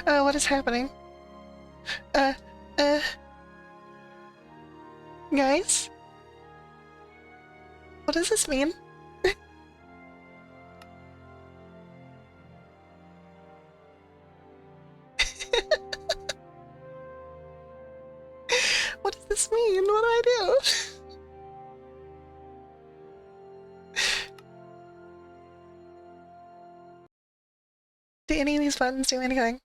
What is happening? Uh, uh... Guys? What does this mean? What does this mean? What do I do? Do any of these buttons do anything?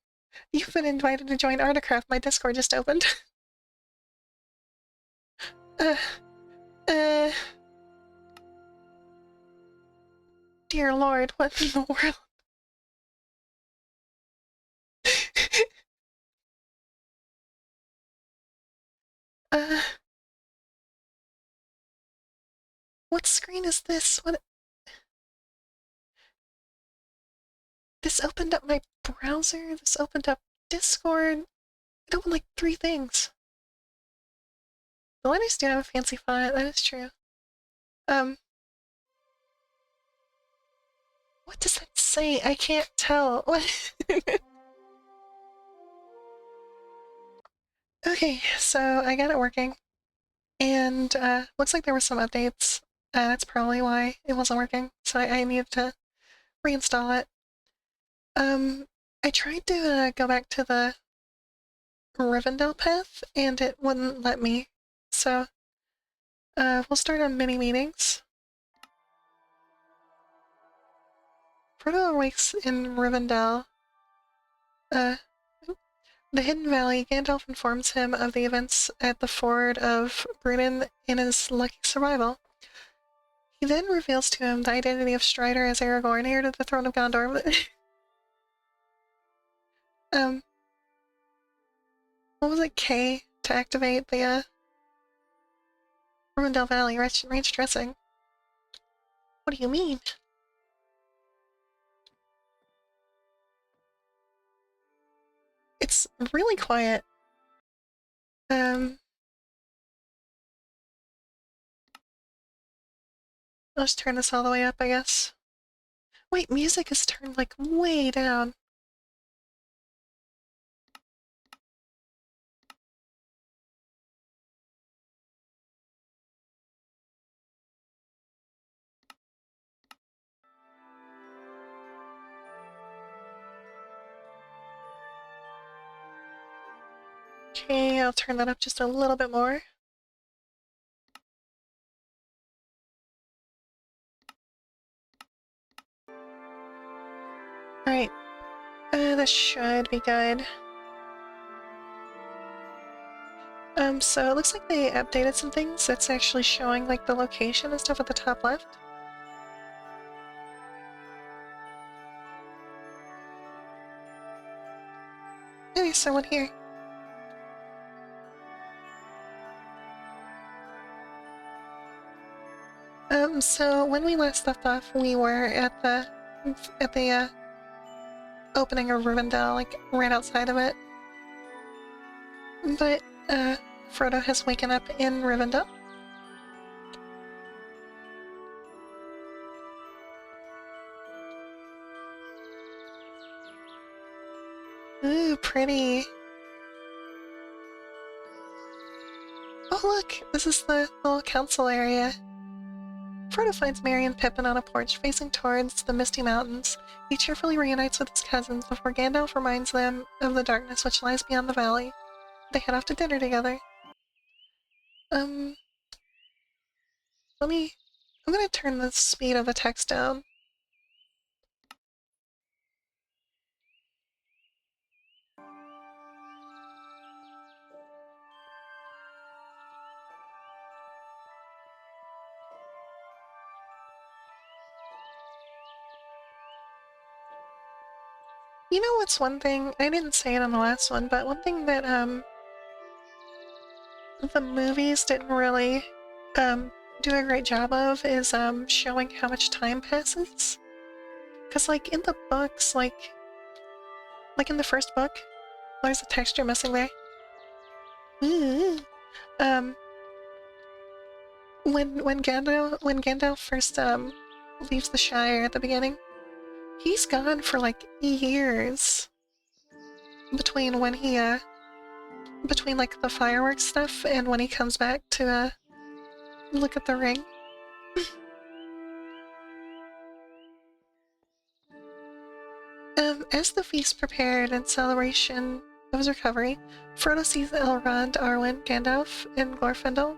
You've been invited to join ArdaCraft. My Discord just opened. uh, uh... Dear Lord, what in the world? uh... What screen is this? What? This opened up my browser, this opened up Discord. It opened like 3 things. The letters do have a fancy font, that is true. What does that say? I can't tell. What? Okay, so I got it working. And, looks like there were some updates. That's probably why it wasn't working. So I needed to reinstall it. I tried to go back to the Rivendell path, and it wouldn't let me. So, we'll start on mini meetings. Frodo awakes in Rivendell. The Hidden Valley. Gandalf informs him of the events at the ford of Brunnen and his lucky survival. He then reveals to him the identity of Strider as Aragorn, heir to the throne of Gondor. What was it? K to activate the, Rivendell Valley range dressing. What do you mean? It's really quiet. I'll just turn this all the way up, I guess. Wait, music is turned, like, way down. Okay, I'll turn that up just a little bit more. Alright. This should be good. So it looks like they updated some things. It's actually showing, like, the location and stuff at the top left. Oh, there's someone here. So when we last left off, we were at the opening of Rivendell, like, right outside of it. But, Frodo has waken up in Rivendell. Ooh, pretty. Oh look, this is the little council area. Frodo finds Merry and Pippin on a porch facing towards the misty mountains. He cheerfully reunites with his cousins before Gandalf reminds them of the darkness which lies beyond the valley. They head off to dinner together. I'm gonna turn the speed of the text down. You know what's one thing? I didn't say it on the last one, but one thing that, the movies didn't really, do a great job of is, showing how much time passes. Because, like, in the books, like in the first book, there's a texture missing there. Ooh. When Gandalf first, leaves the Shire at the beginning, he's gone for, like, years. between when he, between, like, the fireworks stuff and when he comes back to, look at the ring. As the feast prepared in celebration of his recovery, Frodo sees Elrond, Arwen, Gandalf, and Glorfindel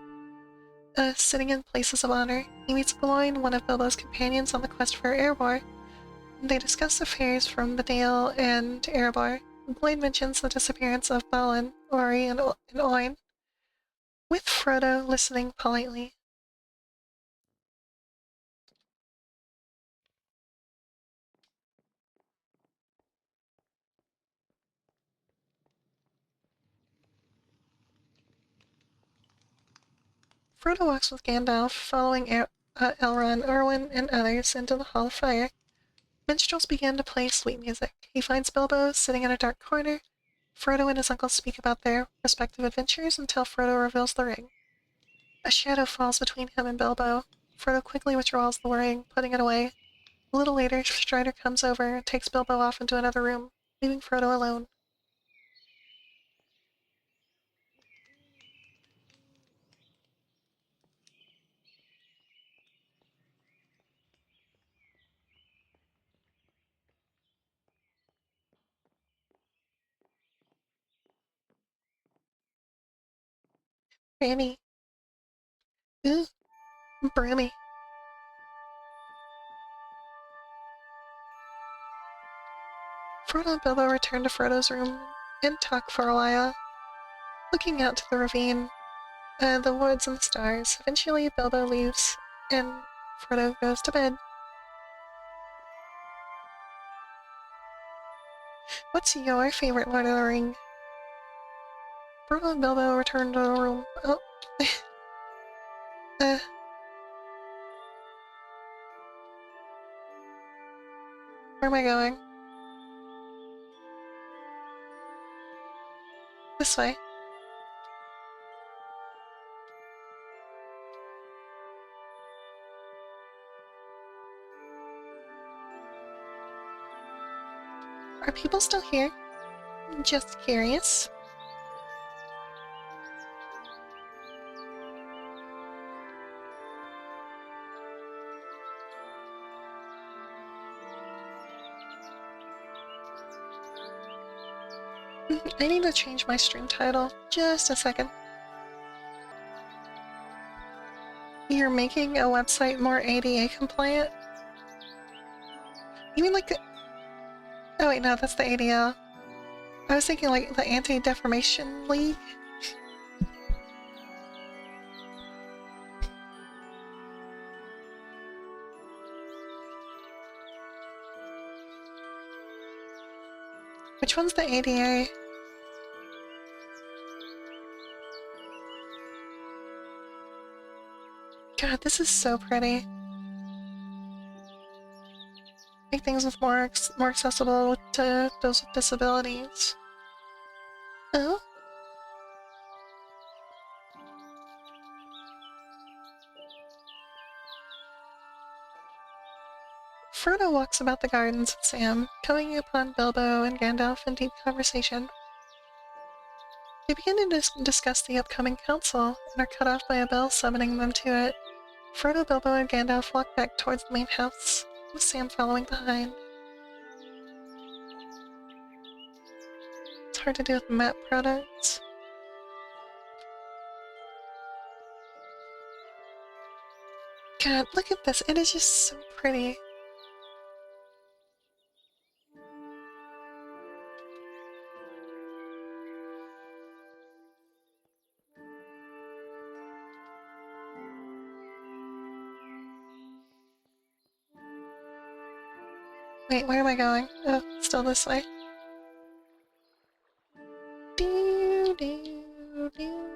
sitting in places of honor. He meets Gloin, one of Bilbo's companions on the quest for Erebor. They discuss affairs from the Dale and Erebor. Gloin mentions the disappearance of Balin, Ori, and Oin, with Frodo listening politely. Frodo walks with Gandalf, following Elrond, Arwen, and others into the Hall of Fire. Minstrels begin to play sweet music. He finds Bilbo sitting in a dark corner. Frodo and his uncle speak about their respective adventures until Frodo reveals the ring. A shadow falls between him and Bilbo. Frodo quickly withdraws the ring, putting it away. A little later, Strider comes over and takes Bilbo off into another room, leaving Frodo alone. Rainy. Ooh, broomy. Frodo and Bilbo return to Frodo's room and talk for a while, looking out to the ravine, the woods, and the stars. Eventually, Bilbo leaves, and Frodo goes to bed. What's your favorite Lord of the Ring? Frodo and Bilbo return to the room. Oh. uh. Where am I going? This way. Are people still here? Just curious. I need to change my stream title. Just a second. You're making a website more ADA compliant? You mean like the... Oh wait, no, that's the ADL. I was thinking like the Anti-Defamation League. Which one's the ADA? God, this is so pretty. Make things with more accessible to those with disabilities. Oh? Frodo walks about the gardens with Sam, coming upon Bilbo and Gandalf in deep conversation. They begin to discuss the upcoming council, and are cut off by a bell summoning them to it. Frodo, Bilbo, and Gandalf walk back towards the main house, with Sam following behind. It's hard to do with map products. God, look at this. It is just so pretty. Wait, where am I going? Oh, still this way. Doo, doo, doo.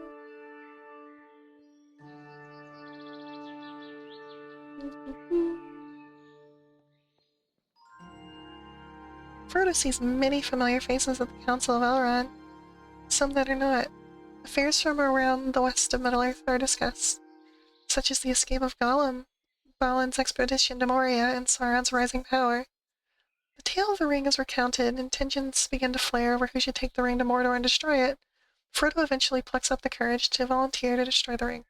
Frodo sees many familiar faces at the Council of Elrond, some that are not. Affairs from around the west of Middle-earth are discussed, such as the escape of Gollum, Balin's expedition to Moria, and Sauron's rising power. The tale of the ring is recounted, and tensions begin to flare over who should take the ring to Mordor and destroy it. Frodo eventually plucks up the courage to volunteer to destroy the ring.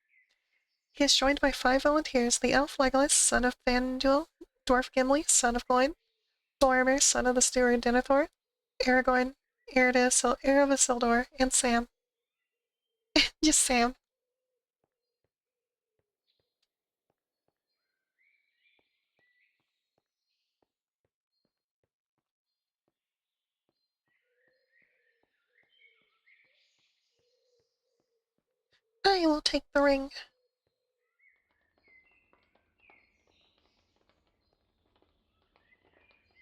He is joined by 5 volunteers: the elf Legolas, son of Thranduil, dwarf Gimli, son of Gloin, Boromir, son of the steward Denethor, Aragorn, heir of Isildur, and Sam. Just Sam. I will take the ring.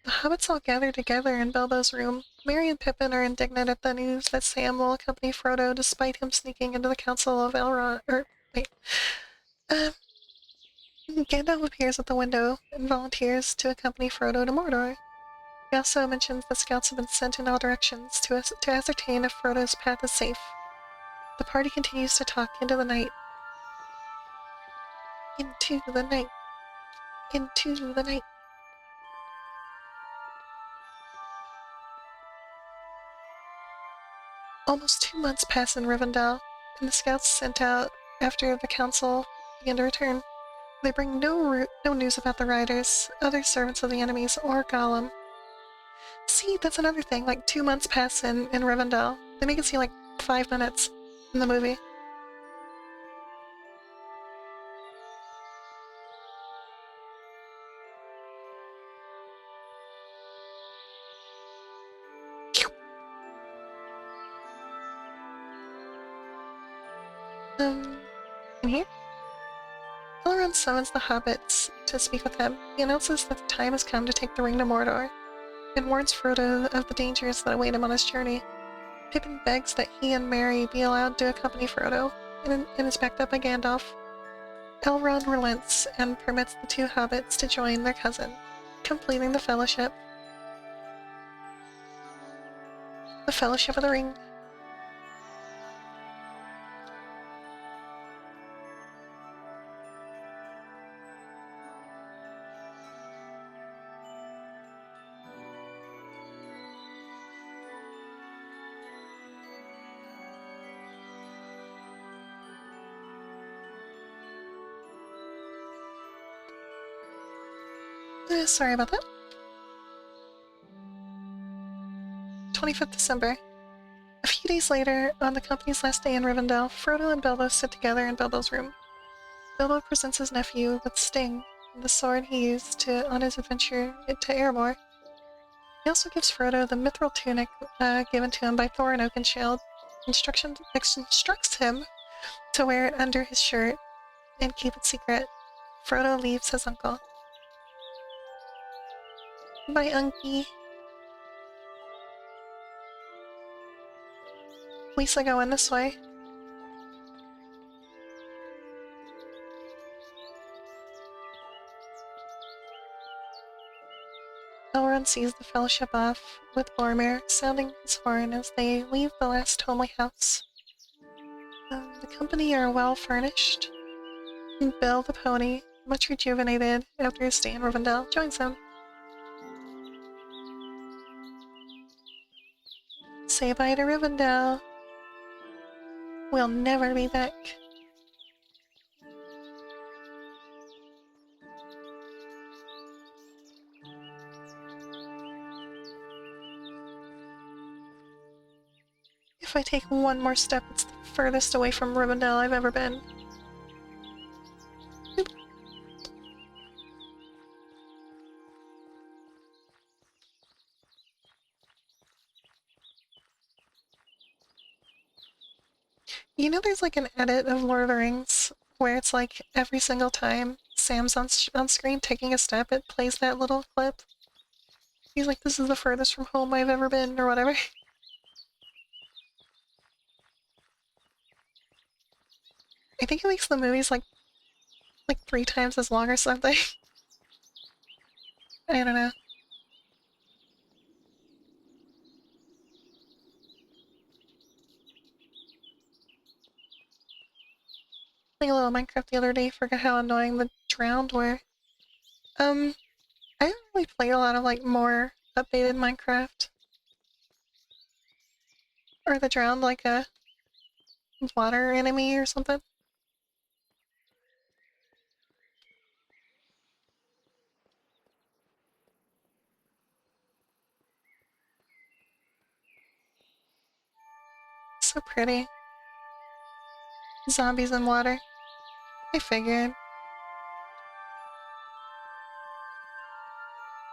The hobbits all gather together in Bilbo's room. Merry and Pippin are indignant at the news that Sam will accompany Frodo despite him sneaking into the Council of Elrond. Wait. Um, Gandalf appears at the window and volunteers to accompany Frodo to Mordor. He also mentions that scouts have been sent in all directions to ascertain if Frodo's path is safe. The party continues to talk into the night. Into the night. Into the night. Almost 2 months pass in Rivendell, and the scouts sent out after the council begin to return. They bring no news about the riders, other servants of the enemies, or Gollum. See, that's another thing. Like 2 months pass in Rivendell. They make it seem like 5 minutes in the movie. In here? Elrond summons the hobbits to speak with him. He announces that the time has come to take the ring to Mordor, and warns Frodo of the dangers that await him on his journey. Pippin begs that he and Merry be allowed to accompany Frodo, and is backed up by Gandalf. Elrond relents and permits the 2 hobbits to join their cousin, completing the Fellowship. The Fellowship of the Ring. Sorry about that. 25th December. A few days later, on the company's last day in Rivendell, Frodo and Bilbo sit together in Bilbo's room. Bilbo presents his nephew with Sting, the sword he used on his adventure to Erebor. He also gives Frodo the mithril tunic given to him by Thorin Oakenshield, instructs him to wear it under his shirt and keep it secret. Frodo leaves his uncle. Bye, Unky. Lisa going this way. Elrond sees the Fellowship off, with Boromir sounding his horn as they leave the last homely house. The company are well furnished, and Bill the pony, much rejuvenated after his stay in Rivendell, joins them. Say bye to Rivendell. We'll never be back. If I take one more step, it's the furthest away from Rivendell I've ever been. Oop. You know there's like an edit of Lord of the Rings where it's like every single time Sam's on screen taking a step, it plays that little clip. He's like, this is the furthest from home I've ever been, or whatever. I think it makes the movies like 3 times as long or something. I don't know. Playing a little Minecraft the other day, forgot how annoying the drowned were. I haven't really played a lot of like more updated Minecraft. Or the drowned like a water enemy or something. So pretty. Zombies in water. I figured.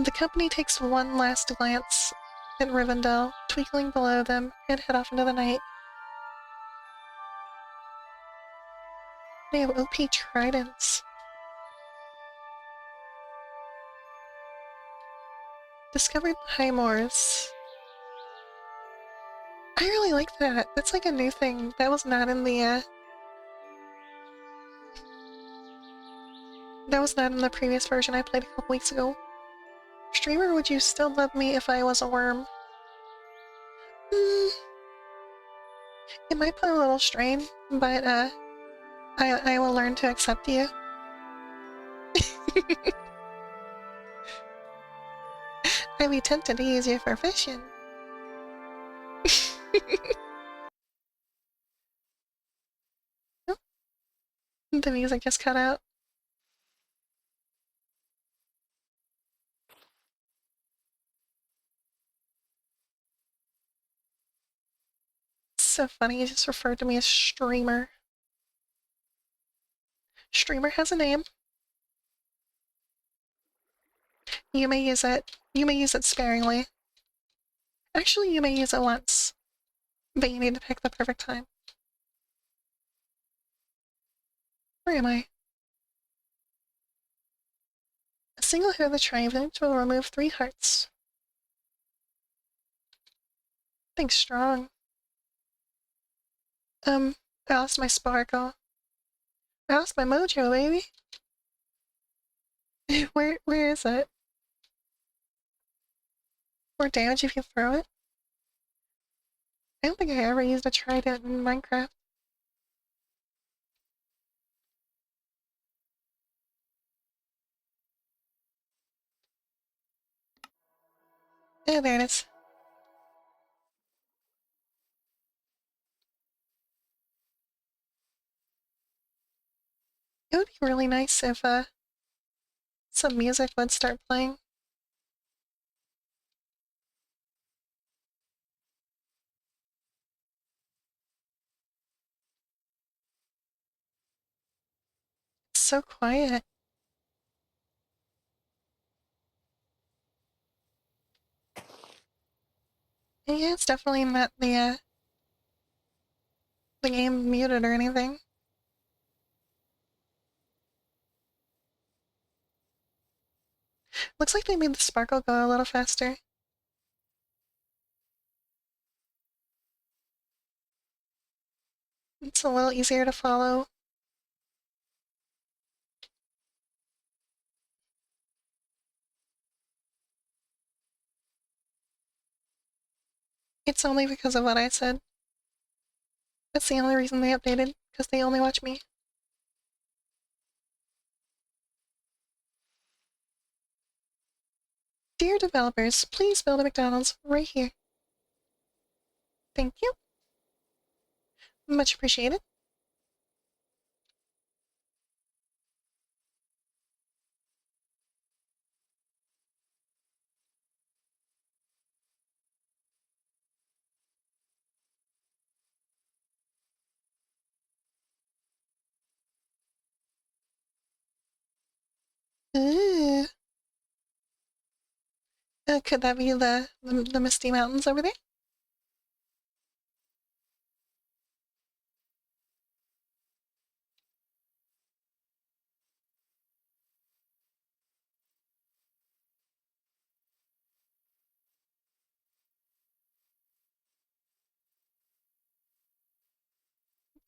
The company takes one last glance at Rivendell, twinkling below them, and head off into the night. They have OP tridents. Discovered high moors. I really like that. That's like a new thing. That was not in the, that was not in the previous version I played a couple weeks ago. Streamer, would you still love me if I was a worm? It might put a little strain, but, I will learn to accept you. I'd be tempted to use you for fishing. Oh, the music just cut out. So funny, you just referred to me as streamer. Streamer has a name. You may use it. You may use it sparingly. Actually, you may use it once, but you need to pick the perfect time. Where am I? A single hit of the trident will remove 3 hearts. Think strong. I lost my sparkle. I lost my mojo, baby. Where is it? More damage if you throw it? I don't think I ever used a trident in Minecraft. Oh, there it is. It would be really nice if, some music would start playing. It's so quiet. And yeah, it's definitely not the game muted or anything. Looks like they made the sparkle go a little faster. It's a little easier to follow. It's only because of what I said. That's the only reason they updated, because they only watch me. Dear developers, please build a McDonald's right here. Thank you. Much appreciated. Ooh. Could that be the Misty Mountains over there?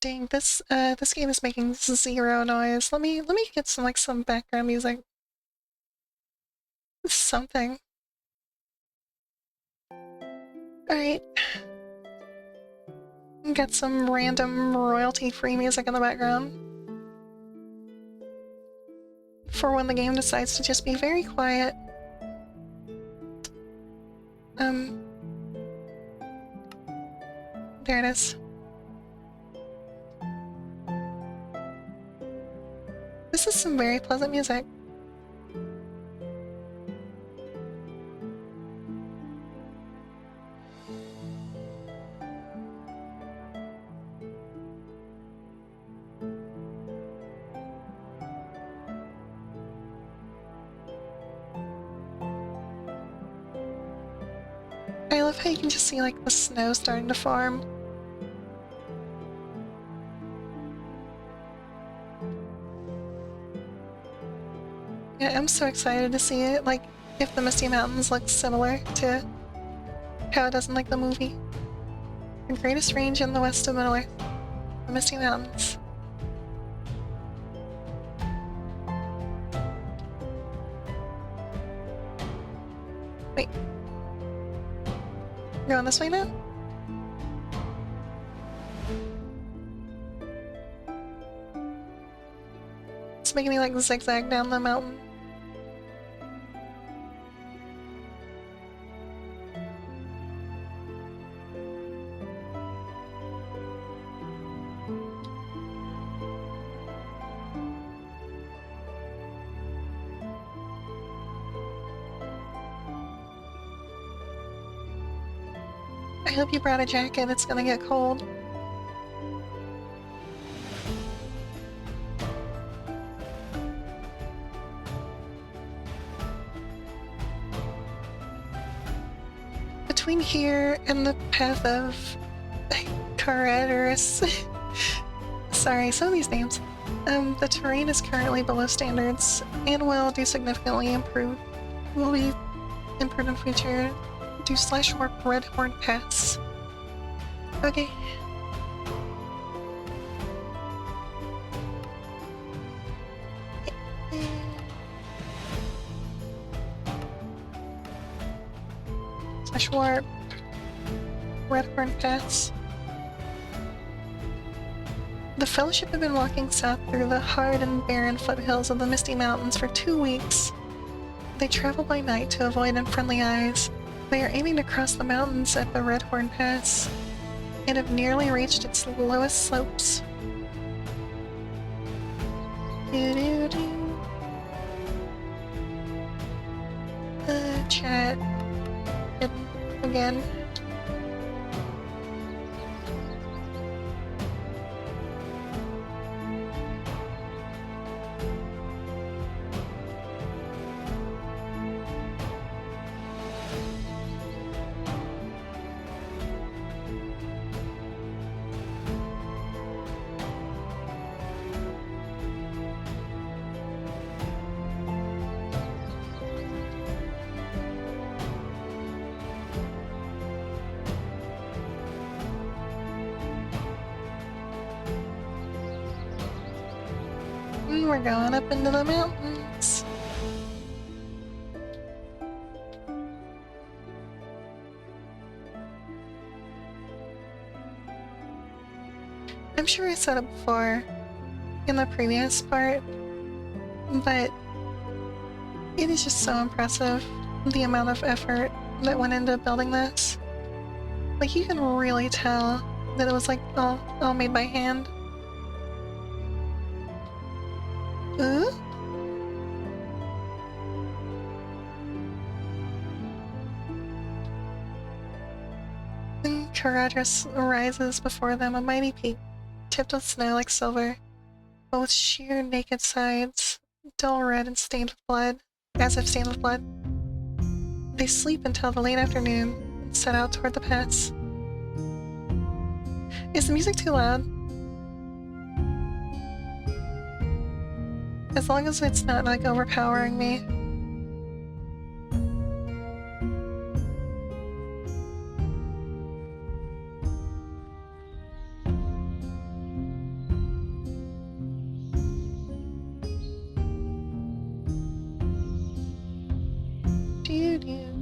Dang, this game is making 0 noise. Let me get some background music. Something. Alright. Get some random royalty-free music in the background. For when the game decides to just be very quiet. There it is. This is some very pleasant music. I love how you can just see like the snow starting to form. Yeah, I'm so excited to see it, like, if the Misty Mountains look similar to how it does in, like, the movie. The greatest range in the west of Middle-earth. The Misty Mountains. Wait. We're going this way now? It's making me, like, zigzag down the mountain. I hope you brought a jacket, it's gonna get cold. Between here and the path of Caradaris. Sorry, some of these names. The terrain is currently below standards and will do significantly improve. Will be improved in future. Do /warp Redhorn Pass. Okay. /warp Redhorn Pass. The Fellowship have been walking south through the hard and barren foothills of the Misty Mountains for 2 weeks. They travel by night to avoid unfriendly eyes. They are aiming to cross the mountains at the Redhorn Pass and have nearly reached its lowest slopes. Chat. Again. We're going up into the mountains. I'm sure I said it before in the previous part, but it is just so impressive the amount of effort that went into building this. Like, you can really tell that it was like all made by hand. Ooh? And Caradras rises before them, a mighty peak, tipped with snow like silver, but with sheer naked sides, dull red and stained with blood, as if stained with blood. They sleep until the late afternoon and set out toward the pass. Is the music too loud? As long as it's not, like, overpowering me. Do-do-do-do-do-do.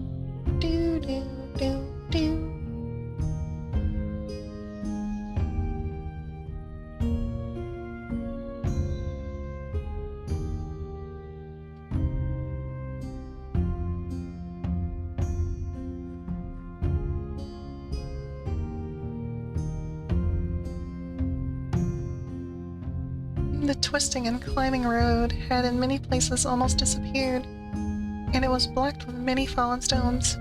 The twisting and climbing road had in many places almost disappeared, and it was blocked with many fallen stones.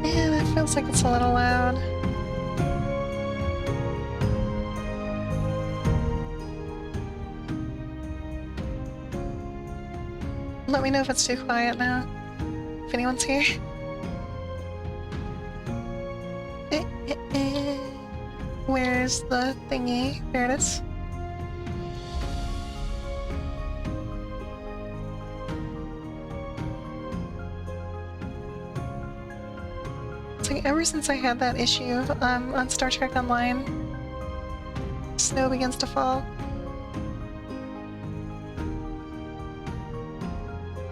Yeah, that feels like it's a little loud. Let me know if it's too quiet now. If anyone's here. Where's the thingy? There it is. It's like ever since I had that issue on Star Trek Online, snow begins to fall.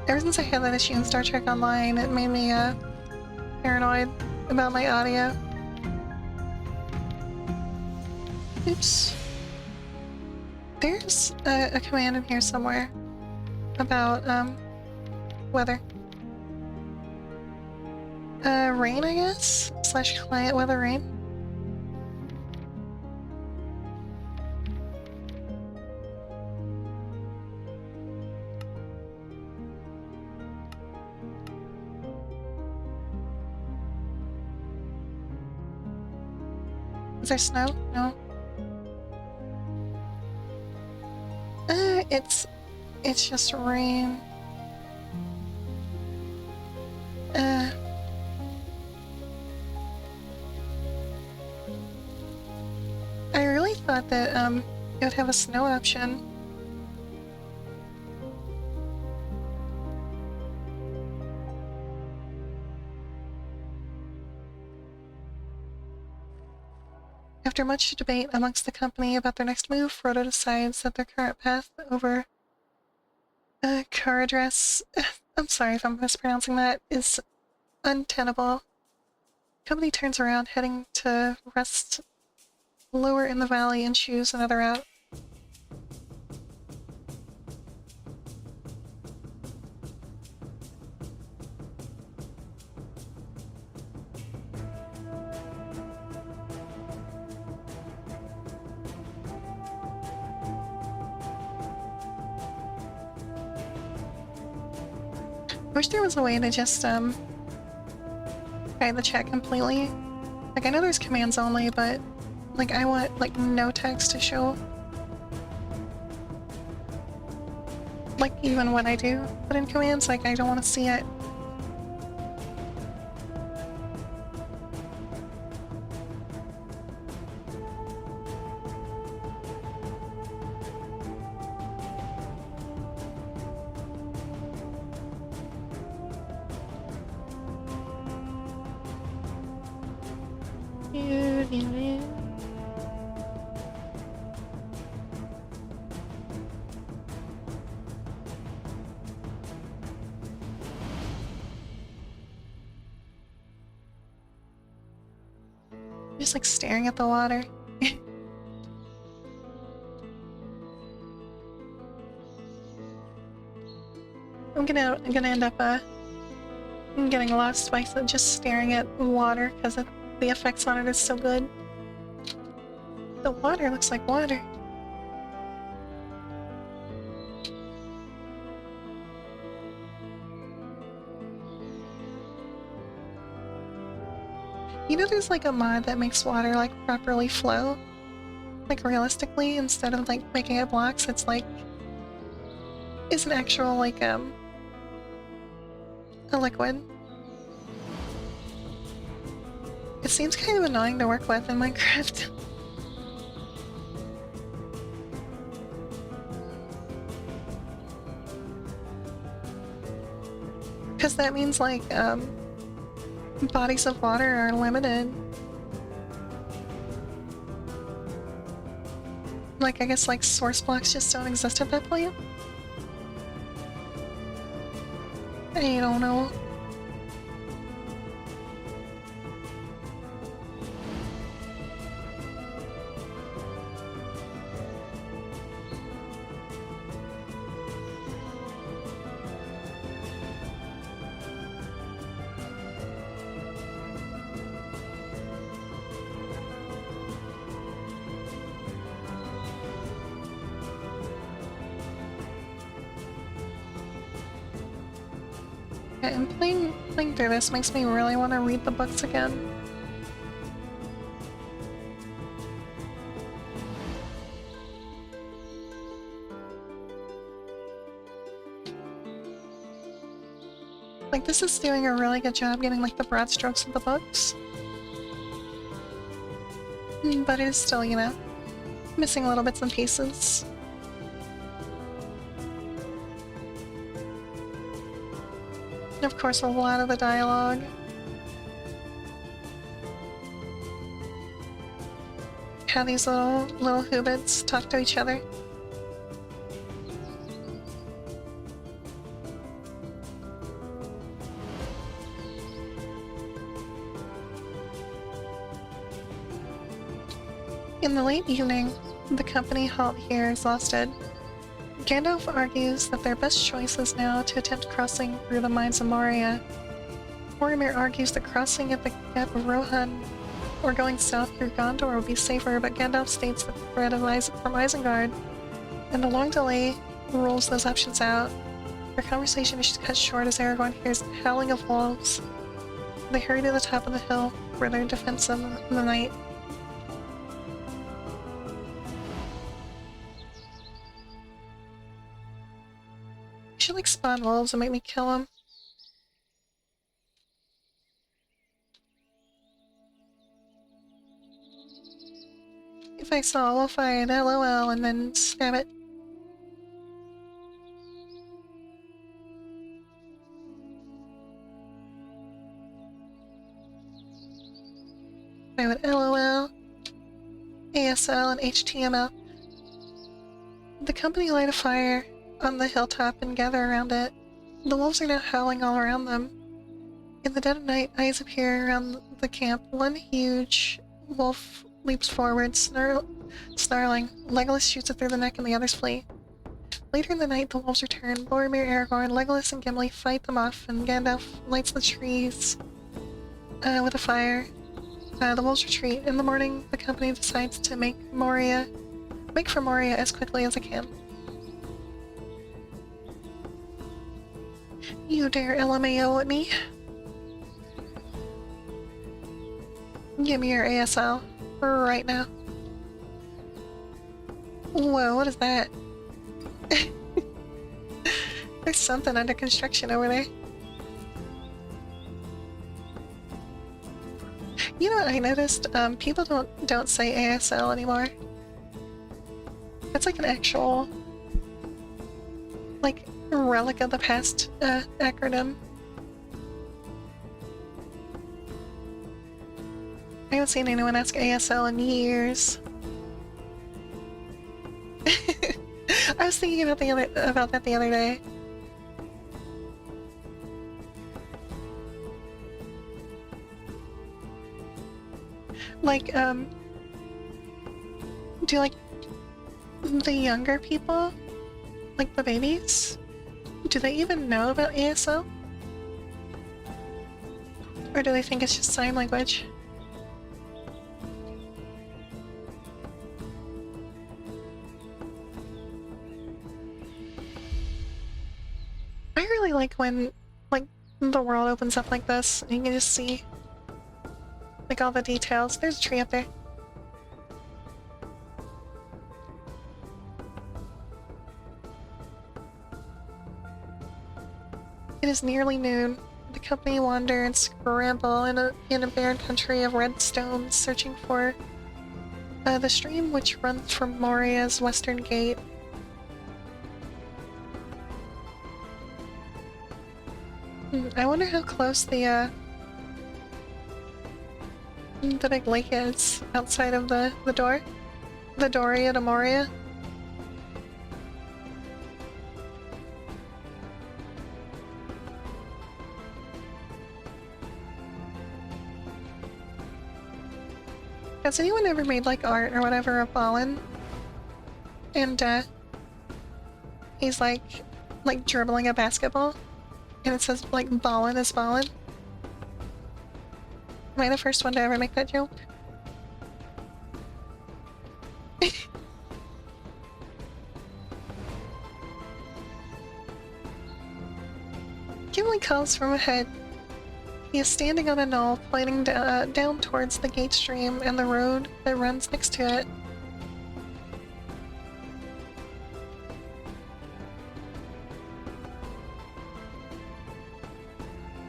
Ever since I had that issue in Star Trek Online, it made me paranoid about my audio. Oops. There's a command in here somewhere about weather. Rain, I guess? / client weather rain. Is there snow? No. It's just rain. I really thought that it would have a snow option. After much debate amongst the company about their next move, Frodo decides that their current path over Caradress, I'm sorry if I'm mispronouncing that, is untenable. The company turns around, heading to rest lower in the valley and choose another route. I wish there was a way to just hide the chat completely. Like, I know there's commands only, but like I want like no text to show. Like even when I do put in commands, like I don't want to see it. Just like staring at the water. I'm gonna end up getting lost by just staring at water because the effects on it is so good. The water looks like water. You know there's like a mod that makes water like properly flow? Like realistically, instead of like making it blocks, it's like is an actual like a liquid. It seems kind of annoying to work with in Minecraft. Because that means like bodies of water are limited. Like I guess like source blocks just don't exist at that point. I don't know. And playing through this makes me really want to read the books again. Like, this is doing a really good job getting, like, the broad strokes of the books. But it is still, you know, missing little bits and pieces. And of course, a lot of the dialogue. How these little hobbits talk to each other. In the late evening, the company halt here exhausted. Gandalf argues that their best choice is now to attempt crossing through the mines of Moria. Boromir argues that crossing at the Gap of Rohan or going south through Gondor would be safer, but Gandalf states that the threat from Isengard and the long delay rules those options out. Their conversation is cut short as Aragorn hears the howling of wolves. They hurry to the top of the hill for their defense in the night. They should like spawn wolves and make me kill them. If I saw a wolf, I'd LOL and then stab it. I would LOL, ASL, and HTML. The company light a fire on the hilltop and gather around it. The wolves are now howling all around them. In the dead of night, eyes appear around the camp. One huge wolf leaps forward, snarling. Legolas shoots it through the neck and the others flee. Later in the night, the wolves return. Boromir, Aragorn, Legolas, and Gimli fight them off, and Gandalf lights the trees with a fire. The wolves retreat. In the morning, the company decides to make for Moria as quickly as it can. You dare LMAO at me? Give me your ASL right now. Whoa, what is that? There's something under construction over there. You know what I noticed? People don't say ASL anymore. It's like an actual, like, relic of the past acronym. I haven't seen anyone ask ASL in years. I was thinking about that the other day. Like, do like the younger people, like the babies, do they even know about ASL? Or do they think it's just sign language? I really like when, like, the world opens up like this and you can just see, like, all the details. There's a tree up there. It is nearly noon. The company wander and scramble in a barren country of red stones, searching for the stream which runs from Moria's western gate. I wonder how close the big lake is outside of the door. The Doria to Moria. Has anyone ever made, like, art or whatever of Balin? And, he's, like, dribbling a basketball? And it says, like, Balin is Balin? Am I the first one to ever make that joke? Give suddenly calls from ahead. He is standing on a knoll, pointing down towards the gate stream and the road that runs next to it.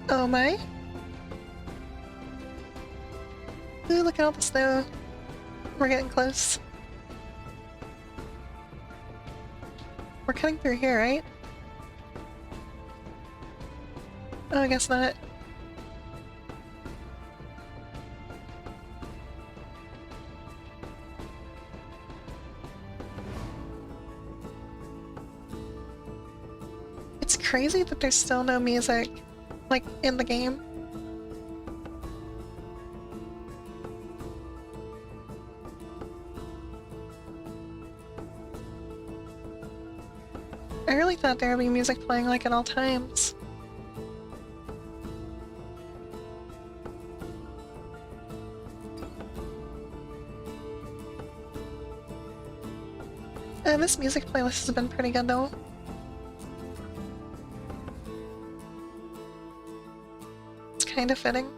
Oh my? Ooh, look at all the snow. We're getting close. We're cutting through here, right? Oh, I guess not. It's crazy that there's still no music, like, in the game. I really thought there would be music playing, like, at all times. This music playlist has been pretty good, though. It's kind of fitting.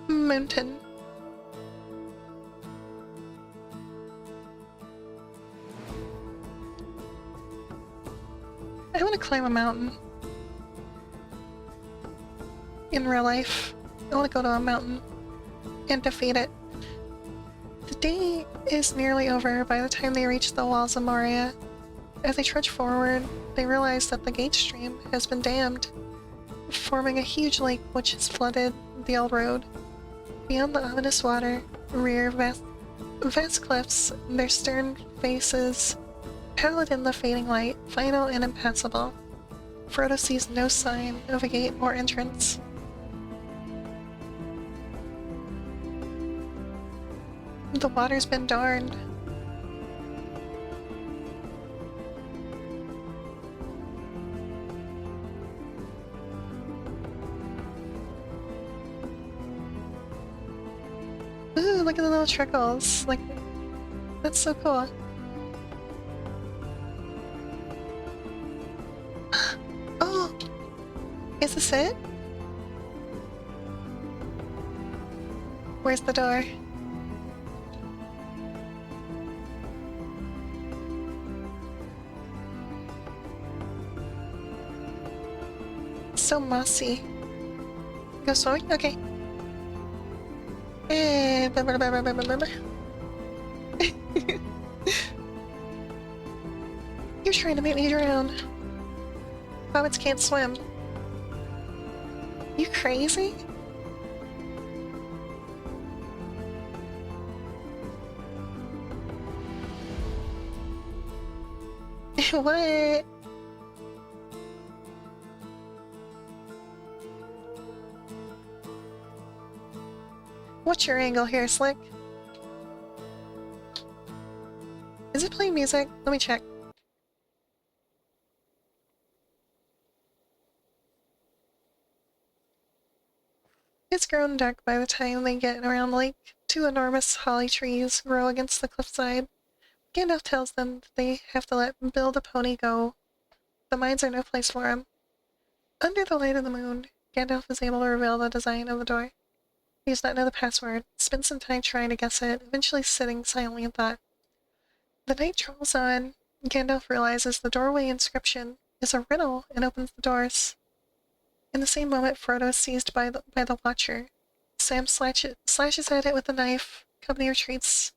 Mountain. I want to climb a mountain. In real life. I want to go to a mountain and defeat it. The day is nearly over by the time they reach the walls of Moria. As they trudge forward, they realize that the gate stream has been dammed, forming a huge lake which has flooded the old road. Beyond the ominous water rear vast cliffs, their stern faces pallid in the fading light, final and impassable. Frodo sees no sign of a gate or entrance. The water's been darned. Ooh, look at the little trickles. Like, that's so cool. Oh! Is this it? Where's the door? So mossy. Go swimming? Okay. Blah, blah, blah, blah, blah, blah. You're trying to make me drown. Hobbits can't swim. You crazy? What? What's your angle here, Slick? Is it playing music? Let me check. It's grown dark by the time they get around the lake. Two enormous holly trees grow against the cliffside. Gandalf tells them that they have to let Bill the pony go. The mines are no place for him. Under the light of the moon, Gandalf is able to reveal the design of the door. He does not know the password, spends some time trying to guess it, eventually sitting silently in thought. The night draws on. Gandalf realizes the doorway inscription is a riddle and opens the doors. In the same moment, Frodo is seized by the Watcher. Sam slashes at it with a knife. Company retreats.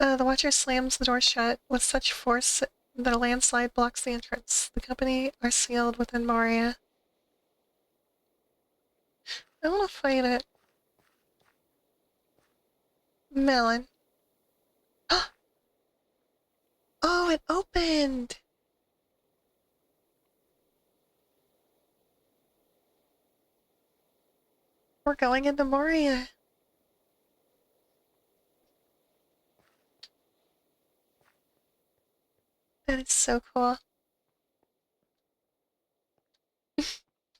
The Watcher slams the door shut with such force that a landslide blocks the entrance. The company are sealed within Moria. I want to fight it. Melon. Oh, it opened! We're going into Moria. That is so cool.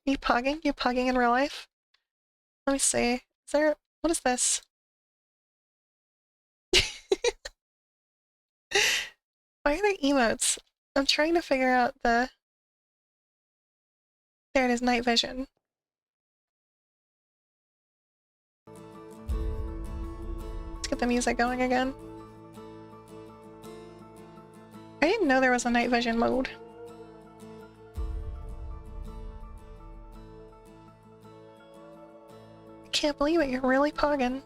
You pogging? You pogging in real life? Let me see. Is there... What is this? Why are there emotes? I'm trying to figure out the... There it is, night vision. Let's get the music going again. I didn't know there was a night vision mode. I can't believe it, you're really pogging.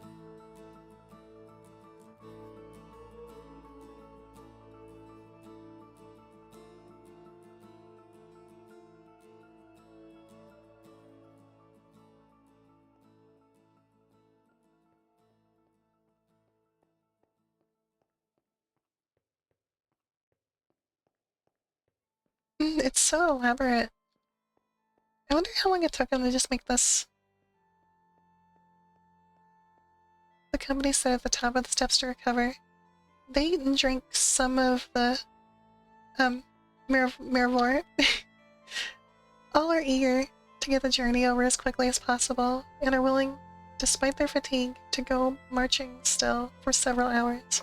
It's so elaborate. I wonder how long it took them to just make this. The company said at the top of the steps to recover. They drink some of the, Miravort. All are eager to get the journey over as quickly as possible, and are willing, despite their fatigue, to go marching still for several hours.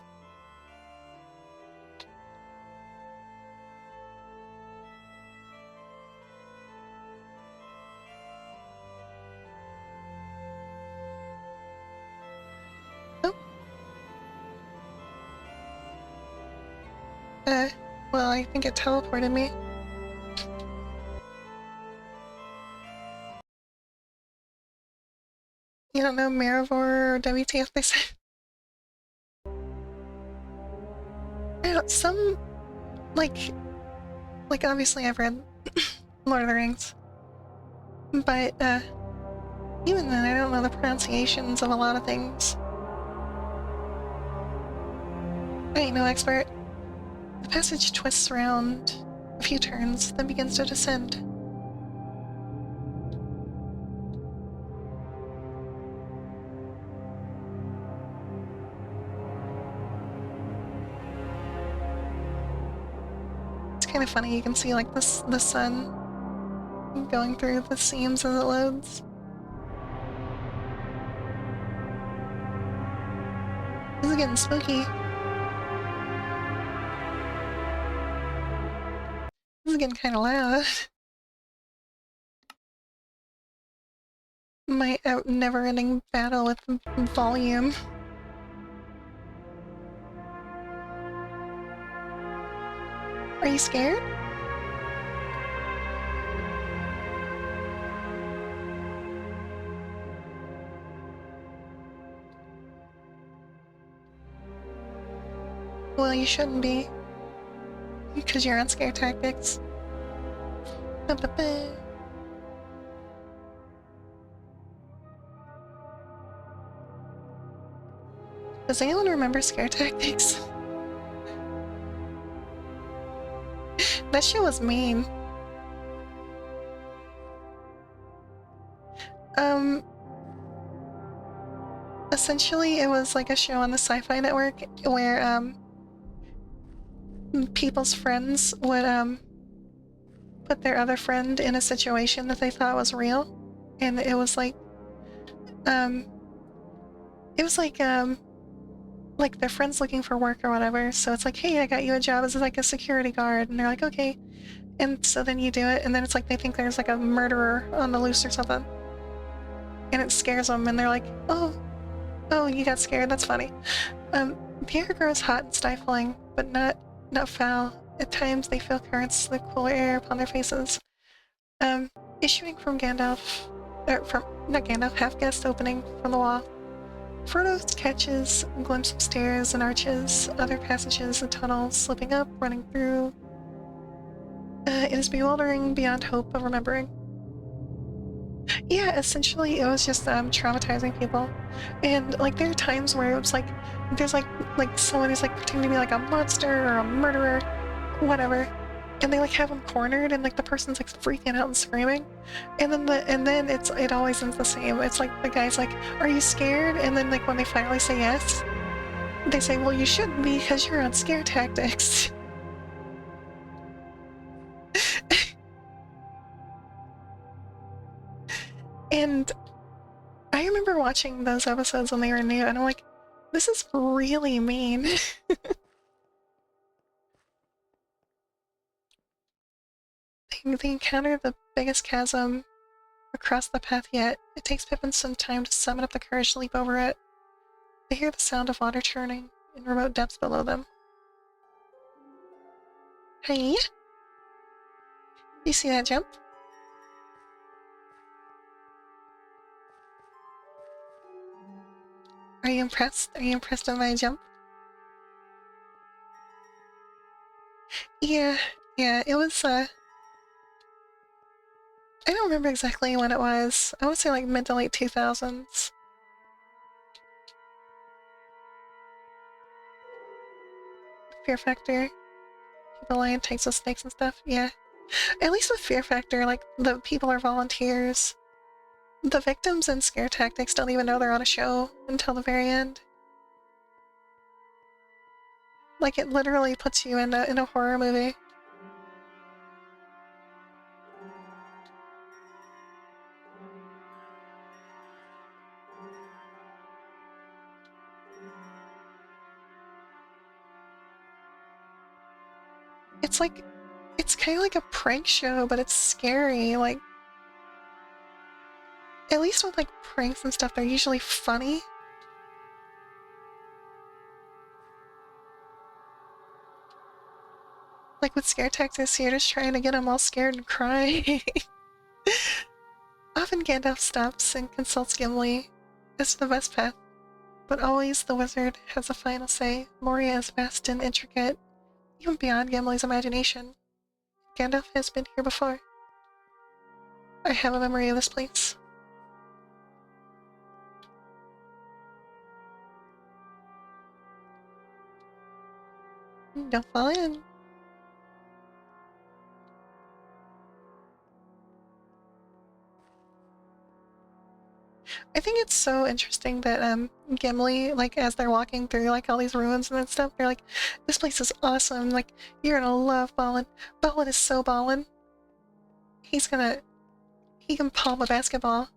Well, I think it teleported me. You don't know Maravor or WTF they said? I don't, some, like obviously I've read Lord of the Rings, but, even then I don't know the pronunciations of a lot of things. I ain't no expert. The passage twists around a few turns, then begins to descend. It's kind of funny, you can see like the sun going through the seams as it loads. This is getting spooky. This is getting kind of loud. My never-ending battle with volume. Are you scared? Well, you shouldn't be. Because you're on scare tactics. Ba-ba-ba. Does anyone remember scare tactics? That shit was mean. Essentially it was like a show on the Sci-Fi Network where, people's friends would, put their other friend in a situation that they thought was real. And it was like, like their friend's looking for work or whatever, so it's like, hey, I got you a job as like a security guard, and they're like, okay. And so then you do it, and then it's like they think there's like a murderer on the loose or something. And it scares them, and they're like, oh, you got scared, that's funny. The air grows hot and stifling, but not foul. At times they feel currents of the cooler air upon their faces. Issuing from Gandalf, not Gandalf, half-guest opening from the wall. Frodo catches a glimpse of stairs and arches, other passages and tunnels, slipping up, running through. It is bewildering beyond hope of remembering. Yeah, essentially it was just traumatizing people. And like there are times where it was like there's like someone who's like pretending to be like a monster or a murderer, whatever. And they like have them cornered and like the person's like freaking out and screaming. And then it always ends the same. It's like the guy's like, "Are you scared?" And then like when they finally say yes, they say, "Well, you shouldn't be because you're on scare tactics." And I remember watching those episodes when they were new, and I'm like, this is really mean. They encounter the biggest chasm across the path yet. It takes Pippin some time to summon up the courage to leap over it. They hear the sound of water churning in remote depths below them. Hey! You see that jump? Are you impressed? Are you impressed with my jump? Yeah, it was, I don't remember exactly when it was. I would say like mid to late 2000s. Fear Factor. The lion takes the snakes and stuff, yeah. At least with Fear Factor, like, the people are volunteers. The victims in Scare Tactics don't even know they're on a show until the very end. Like, it literally puts you in a horror movie. It's like, it's kind of like a prank show, but it's scary. Like, at least with like pranks and stuff, they're usually funny. Like with Scare Tactics, you're just trying to get them all scared and crying. Often Gandalf stops and consults Gimli as to the best path, but always the wizard has a final say. Moria is vast and intricate, even beyond Gimli's imagination. Gandalf has been here before. I have a memory of this place. Don't fall in. I think it's so interesting that Gimli, like, as they're walking through like all these ruins and stuff, they're like, this place is awesome, like, you're gonna love Balin. Balin is so Balin. He can palm a basketball.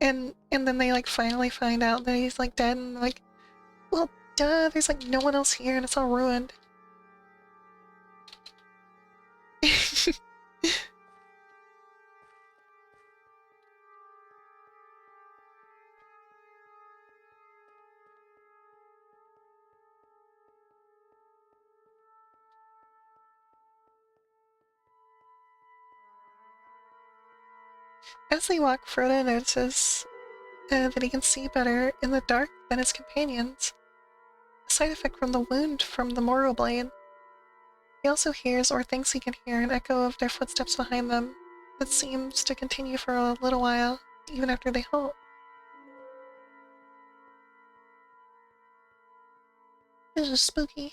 And then they like finally find out that he's like dead and like, well, duh, there's like no one else here and it's all ruined. As they walk, Frodo notices that he can see better in the dark than his companions, a side effect from the wound from the Morrow Blade. He also hears, or thinks he can hear, an echo of their footsteps behind them that seems to continue for a little while, even after they halt. This is spooky.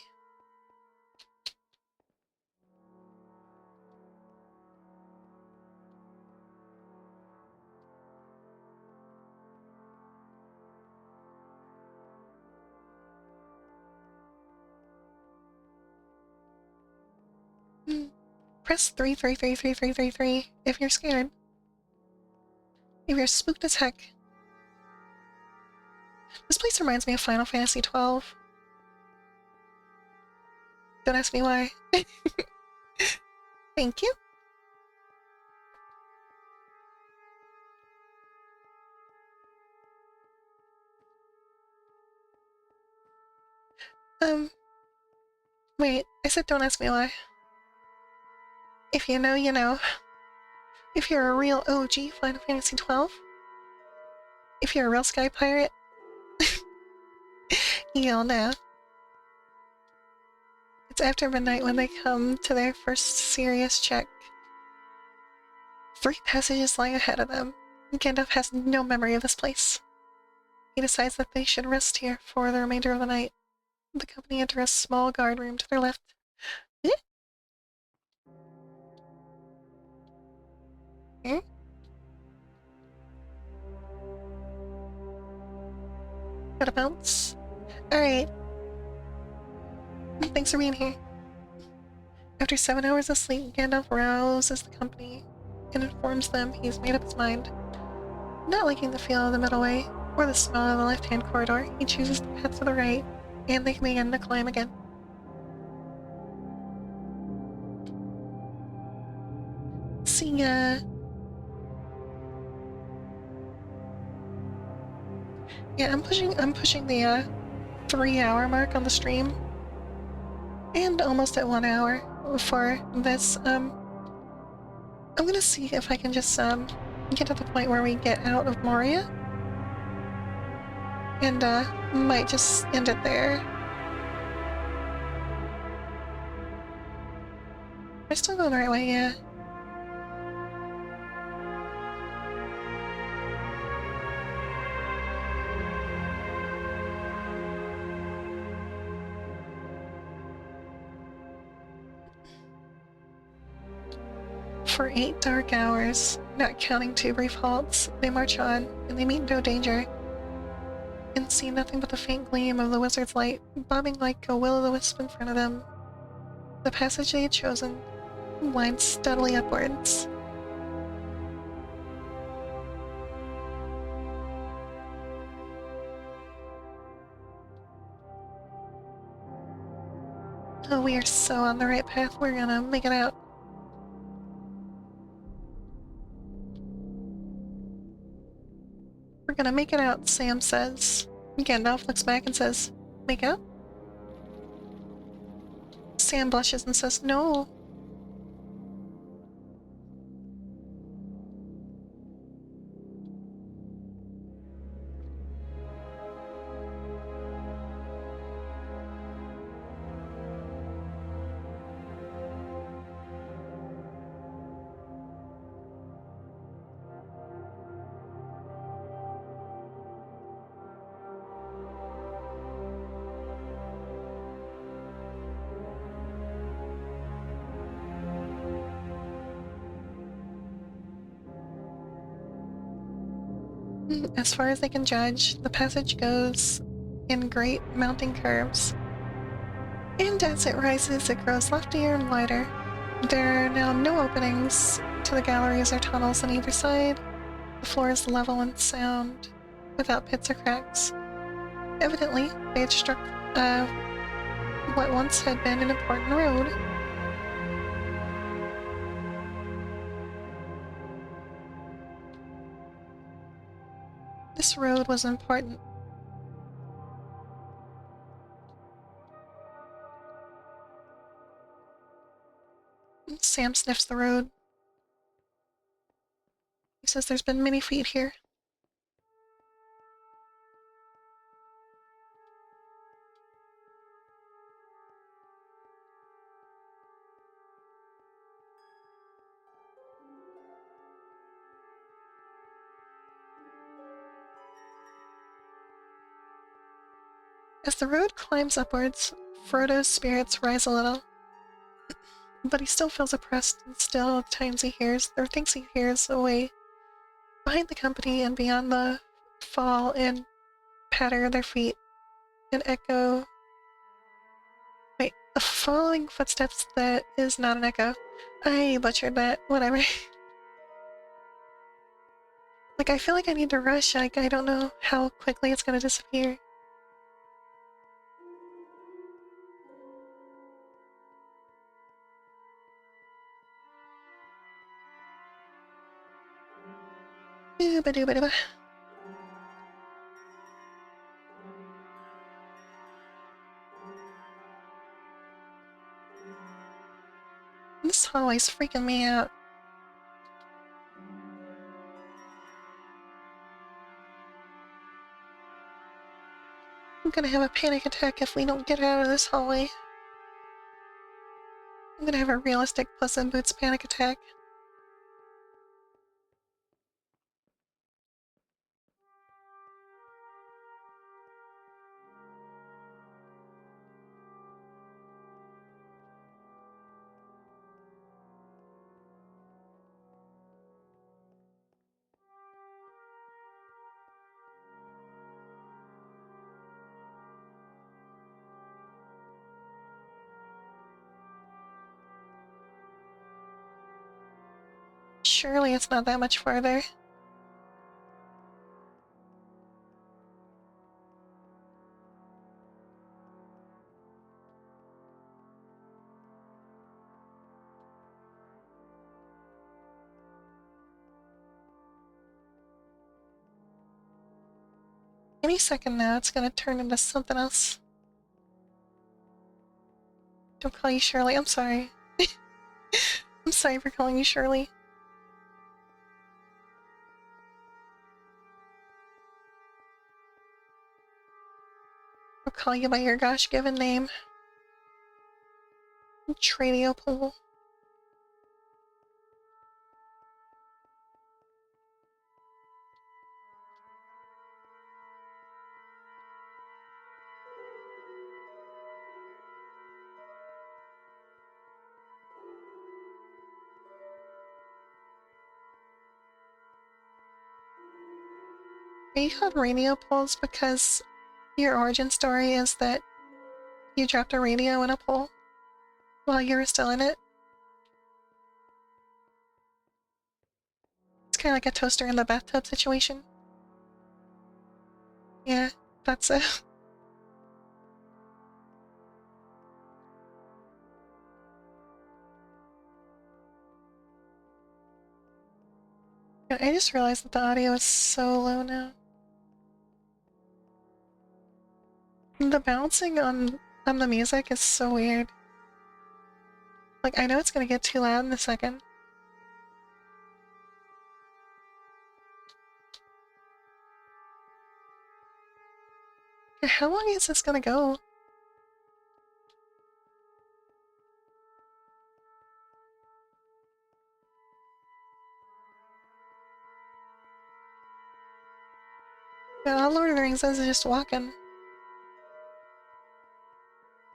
Press 3333333 if you're scared. If you're spooked as heck. This place reminds me of Final Fantasy XII. Don't ask me why. Thank you. Wait, I said don't ask me why. If you know, you know. If you're a real OG Final Fantasy XII, if you're a real Sky Pirate, you'll know. It's after midnight when they come to their first serious check. 3 passages lie ahead of them. Gandalf has no memory of this place. He decides that they should rest here for the remainder of the night. The company enter a small guard room to their left. Eh? Gotta bounce. Alright. Thanks for being here. After 7 hours of sleep, Gandalf rouses the company and informs them he's made up his mind. Not liking the feel of the middle way, or the smell of the left-hand corridor, he chooses the path to the right, and they can begin to climb again. see, yeah, I'm pushing the 3-hour mark on the stream. And almost at 1 hour for this. I'm gonna see if I can just get to the point where we get out of Moria. And might just end it there. Am I still going the right way? Yeah. For 8 dark hours, not counting 2 brief halts, they march on, and they meet no danger, and see nothing but the faint gleam of the wizard's light, bobbing like a will-o'-the-wisp in front of them. The passage they had chosen winds steadily upwards. Oh, we are so on the right path, we're gonna make it out. We're gonna make it out, Sam says. Gandalf looks back and says, "Make out?" Sam blushes and says, "No." As far as they can judge, the passage goes in great mounting curves. And as it rises, it grows loftier and wider. There are now no openings to the galleries or tunnels on either side. The floor is level and sound, without pits or cracks. Evidently, they had struck what once had been an important road. This road was important. Sam sniffs the road. He says there's been many feet here. As the road climbs upwards, Frodo's spirits rise a little. But he still feels oppressed and still at times he hears, or thinks he hears, away behind the company and beyond the fall and patter of their feet, an echo. Wait, a following footsteps that is not an echo. I butchered that, whatever. Like, I feel like I need to rush, I don't know how quickly it's gonna disappear. Dooba-dooba-dooba. This hallway's freaking me out. I'm gonna have a panic attack if we don't get out of this hallway. I'm gonna have a realistic Puss in Boots panic attack. Surely it's not that much farther. Any second now, it's gonna turn into something else. Don't call you Shirley. I'm sorry. I'm sorry for calling you Shirley. I'll call you by your gosh-given name. Tradiopool. Are you called radio poles because your origin story is that you dropped a radio in a pole while you were still in it? It's kind of like a toaster in the bathtub situation. Yeah, that's it. I just realized that the audio is so low now. The bouncing on the music is so weird. Like, I know it's gonna get too loud in a second. How long is this gonna go? Yeah, all Lord of the Rings does is just walking.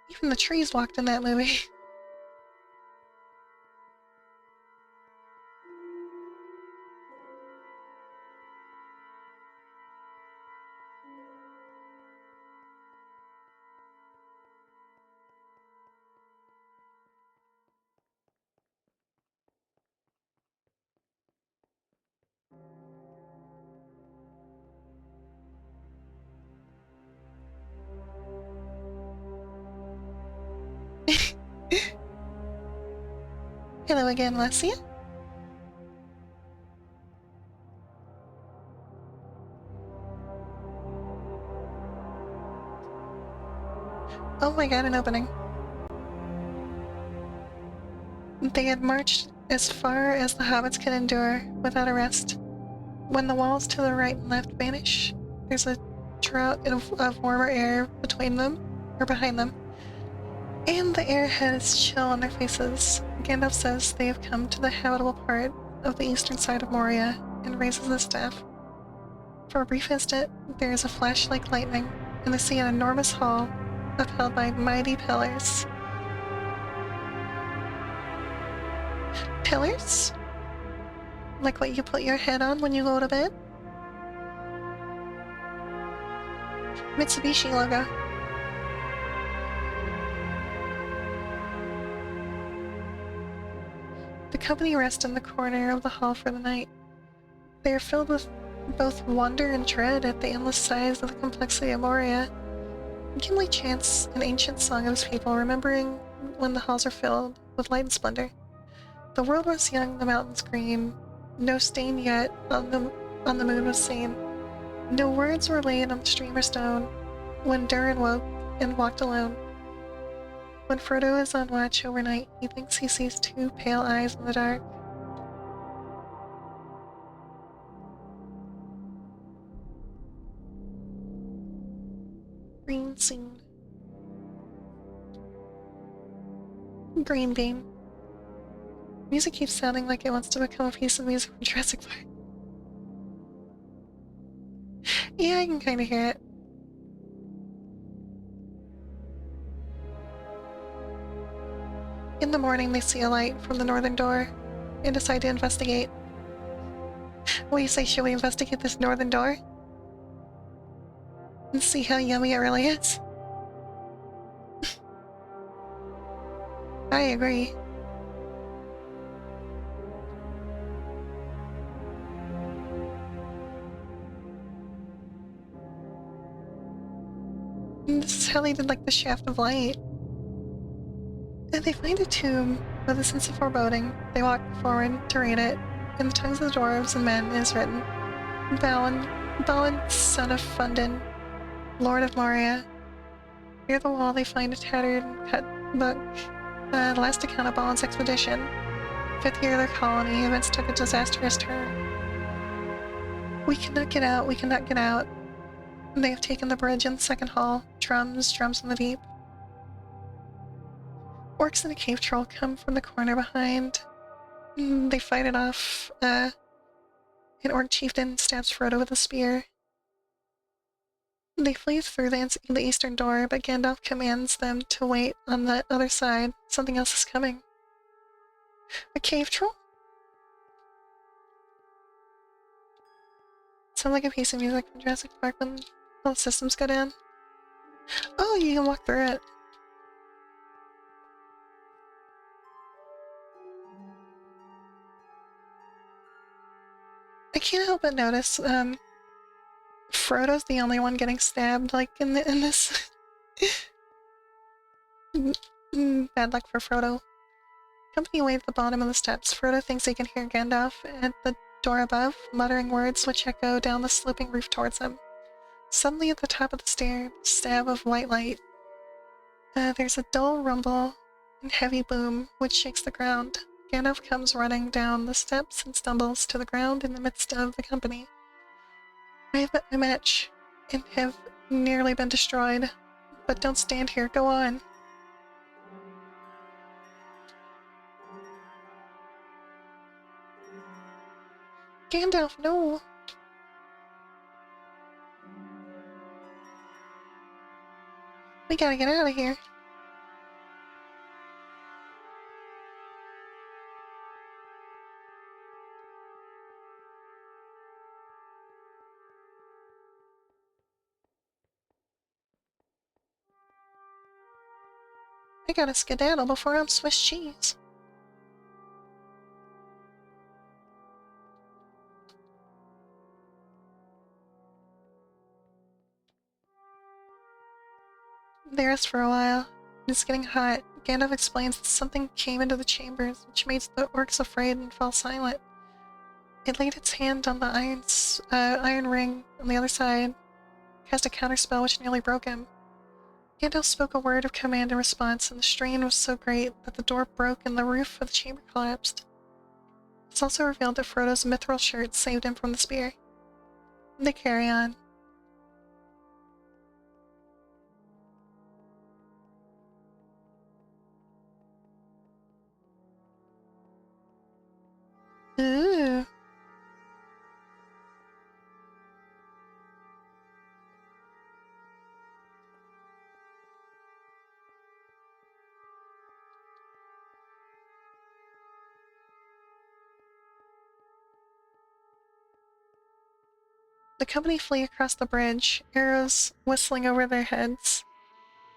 Even the trees walked in that movie. Hello again, Leslie. Oh my god, an opening. They had marched as far as the hobbits could endure without a rest. When the walls to the right and left vanish, there's a drought of warmer air between them, or behind them, and the air has chill on their faces. Gandalf says they have come to the habitable part of the eastern side of Moria and raises the staff. For a brief instant, there is a flash like lightning, and they see an enormous hall upheld by mighty pillars. Pillars? Like what you put your head on when you go to bed? Mitsubishi logo. The company rest in the corner of the hall for the night. They are filled with both wonder and dread at the endless size of the complexity of Moria. Gimli chants an ancient song of his people, remembering when the halls are filled with light and splendor. The world was young, the mountains green. No stain yet on the moon was seen. No words were laid on stream or stone when Durin woke and walked alone. When Frodo is on watch overnight, he thinks he sees two pale eyes in the dark. Green scene. Green bean. Music keeps sounding like it wants to become a piece of music from Jurassic Park. Yeah, I can kind of hear it. In the morning, they see a light from the northern door and decide to investigate. What do you say, should we investigate this northern door? And see how yummy it really is? I agree. And this is how they did, like, the shaft of light. And they find a tomb with a sense of foreboding. They walk forward to read it. In the tongues of the dwarves and men it is written, Balin, son of Fundin, Lord of Moria. Near the wall, they find a tattered and cut book. The last account of Balin's expedition. 5th year of their colony, events took a disastrous turn. We cannot get out, we cannot get out. They have taken the bridge in the second hall. Drums, drums in the deep. Orcs and a cave troll come from the corner behind. They fight it off. An orc chieftain stabs Frodo with a spear. They flee through the eastern door, but Gandalf commands them to wait on the other side. Something else is coming. A cave troll? Sounds like a piece of music from Jurassic Park when all the systems go down. Oh, you can walk through it. I can't help but notice, Frodo's the only one getting stabbed, like, in this. Bad luck for Frodo. Company wait at the bottom of the steps. Frodo thinks he can hear Gandalf at the door above, muttering words which echo down the sloping roof towards him. Suddenly at the top of the stair, a stab of white light. There's a dull rumble and heavy boom which shakes the ground. Gandalf comes running down the steps and stumbles to the ground in the midst of the company. I have a match and have nearly been destroyed, but don't stand here, go on. Gandalf, no! We gotta get out of here. I gotta skedaddle before I'm Swiss cheese. They rest for a while. It's getting hot. Gandalf explains that something came into the chambers, which made the orcs afraid and fell silent. It laid its hand on the iron ring on the other side, cast a counterspell which nearly broke him. Gandalf spoke a word of command in response, and the strain was so great that the door broke and the roof of the chamber collapsed. It's also revealed that Frodo's mithril shirt saved him from the spear. They carry on. Ooh. The company flee across the bridge, arrows whistling over their heads.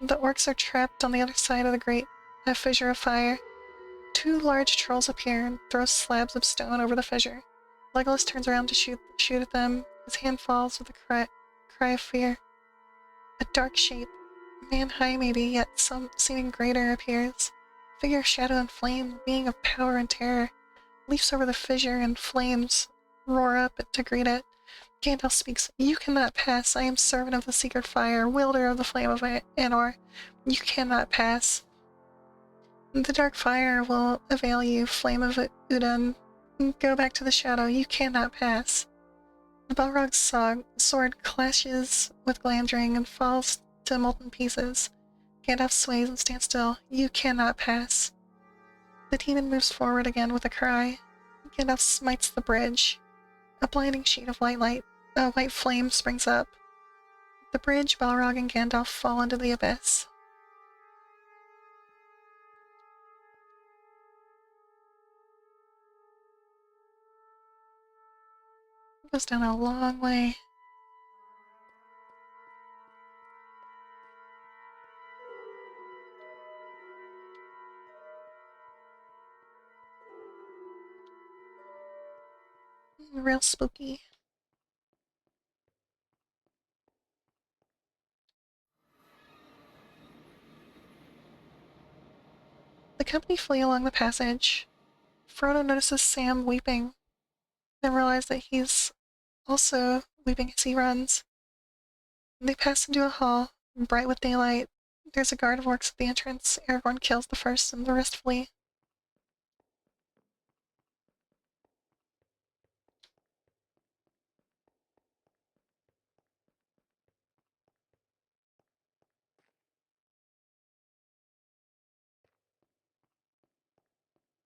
The orcs are trapped on the other side of the great fissure of fire. 2 large trolls appear and throw slabs of stone over the fissure. Legolas turns around to shoot at them. His hand falls with a cry of fear. A dark shape, man high maybe, yet some seeming greater, appears. Figure of shadow and flame, being of power and terror, leaps over the fissure and flames roar up to greet it. Gandalf speaks, "You cannot pass. I am servant of the secret fire, wielder of the flame of Anor. You cannot pass. The dark fire will avail you, flame of Udun. Go back to the shadow. You cannot pass." The Balrog's sword clashes with Glamdring and falls to molten pieces. Gandalf sways and stands still. "You cannot pass." The demon moves forward again with a cry. Gandalf smites the bridge. A blinding sheet of white flame springs up. The bridge, Balrog, and Gandalf fall into the abyss. It goes down a long way. Real spooky. The company flee along the passage. Frodo notices Sam weeping, then realizes that he's also weeping as he runs. They pass into a hall, bright with daylight. There's a guard of orcs at the entrance. Aragorn kills the first and the rest flee.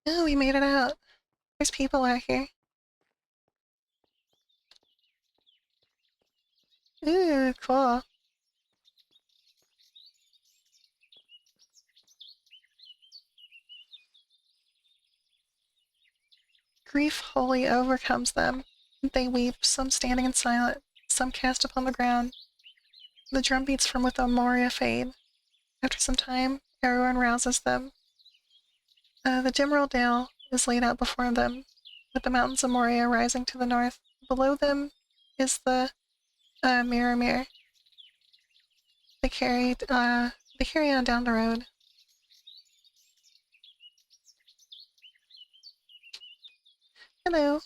Oh, we made it out. There's people out here. Ooh, cool. Grief wholly overcomes them. They weep, some standing in silence, some cast upon the ground. The drum beats from within Moria fade. After some time, Aragorn rouses them. The Dimril Dale is laid out before them, with the mountains of Moria rising to the north. Below them is the Mirror. They carry on down the road. Hello.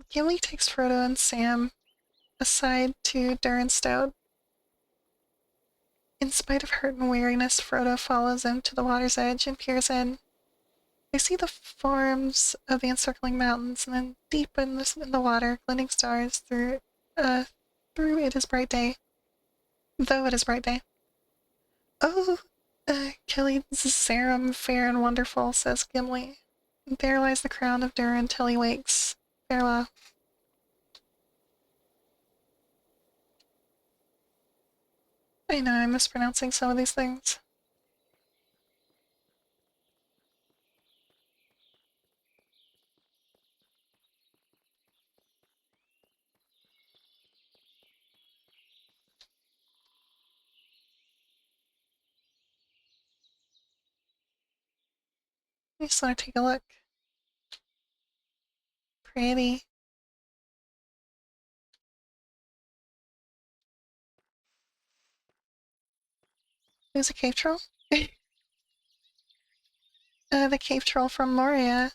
Gimli takes Frodo and Sam aside to Durinstone. In spite of hurt and weariness, Frodo follows him to the water's edge and peers in. They see the forms of the encircling mountains, and then deep in the water, glinting stars through it is bright day. Though it is bright day. Oh, Kelly's serum fair and wonderful, says Gimli. There lies the crown of Durin till he wakes. Farewell. I know I'm mispronouncing some of these things. I just want to take a look. Pretty. Who's a cave troll? The cave troll from Moria.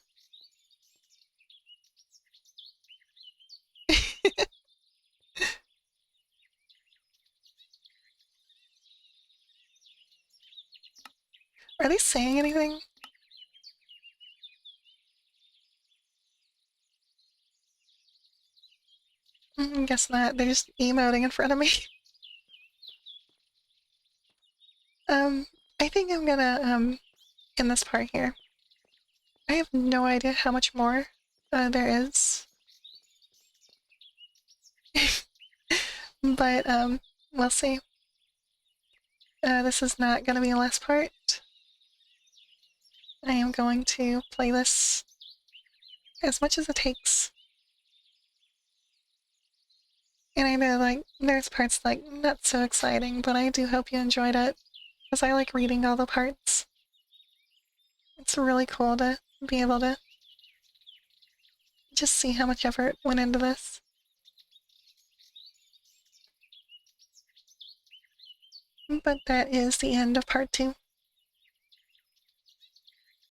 Are they saying anything? Guess not. They're just emoting in front of me. I think I'm gonna, end this part here. I have no idea how much more, there is. But, we'll see. This is not gonna be the last part. I am going to play this as much as it takes. And I know, like, there's parts, like, not so exciting, but I do hope you enjoyed it, because I like reading all the parts. It's really cool to be able to just see how much effort went into this. But that is the end of part 2.